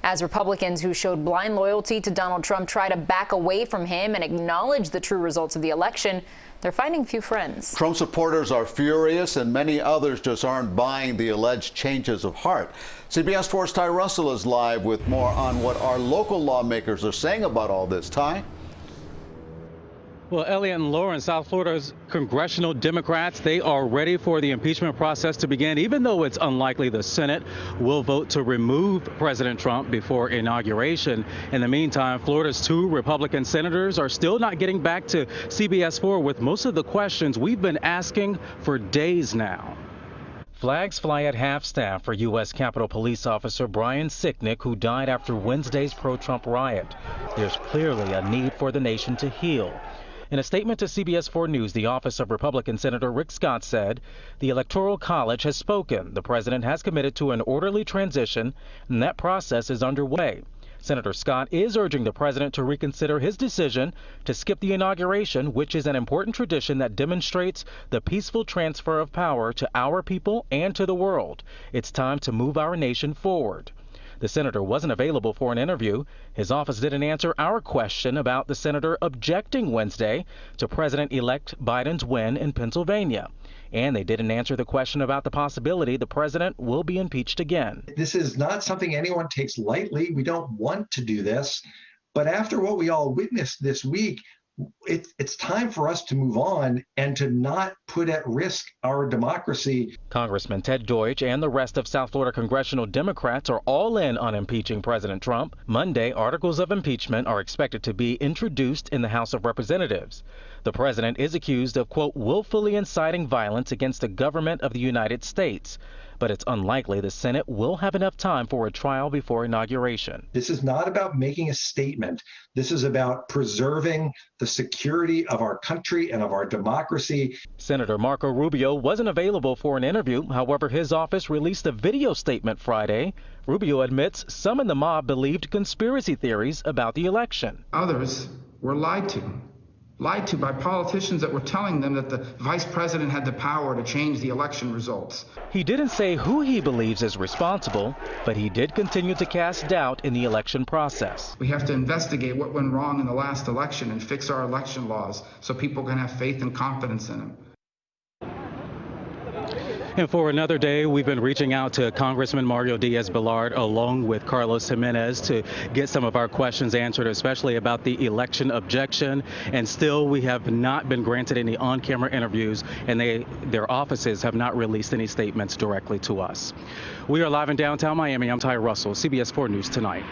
As Republicans who showed blind loyalty to Donald Trump try to back away from him and acknowledge the true results of the election, they're finding few friends. Trump supporters are furious, and many others just aren't buying the alleged changes of heart. CBS 4's Ty Russell is live with more on what our local lawmakers are saying about all this. Ty? Well, Elliot and Lauren, South Florida's Congressional Democrats, they are ready for the impeachment process to begin, even though it's unlikely the Senate will vote to remove President Trump before inauguration. In the meantime, Florida's two Republican senators are still not getting back to CBS 4 with most of the questions we've been asking for days now. Flags fly at half-staff for U.S. Capitol Police Officer Brian Sicknick, who died after Wednesday's pro-Trump riot. There's clearly a need for the nation to heal. In a statement to CBS 4 News, the office of Republican Senator Rick Scott said, "The Electoral College has spoken. The president has committed to an orderly transition, and that process is underway." Senator Scott is urging the president to reconsider his decision to skip the inauguration, which is an important tradition that demonstrates the peaceful transfer of power to our people and to the world. It's time to move our nation forward. The senator wasn't available for an interview. His office didn't answer our question about the senator objecting Wednesday to President-elect Biden's win in Pennsylvania. And they didn't answer the question about the possibility the president will be impeached again. This is not something anyone takes lightly. We don't want to do this. But after what we all witnessed this week, it's time for us to move on and to not put at risk our democracy. Congressman Ted Deutsch and the rest of South Florida congressional Democrats are all in on impeaching President Trump. Monday, articles of impeachment are expected to be introduced in the House of Representatives. The president is accused of, quote, willfully inciting violence against the government of the United States. But it's unlikely the Senate will have enough time for a trial before inauguration. This is not about making a statement. This is about preserving the security of our country and of our democracy. Senator Marco Rubio wasn't available for an interview. However, his office released a video statement Friday. Rubio admits some in the mob believed conspiracy theories about the election. Others were lied to by politicians that were telling them that the vice president had the power to change the election results. He didn't say who he believes is responsible, but he did continue to cast doubt in the election process. We have to investigate what went wrong in the last election and fix our election laws so people can have faith and confidence in them. And for another day, we've been reaching out to Congressman Mario Diaz-Balart along with Carlos Jimenez to get some of our questions answered, especially about the election objection. And still, we have not been granted any on-camera interviews, and their offices have not released any statements directly to us. We are live in downtown Miami. I'm Ty Russell, CBS 4 News Tonight.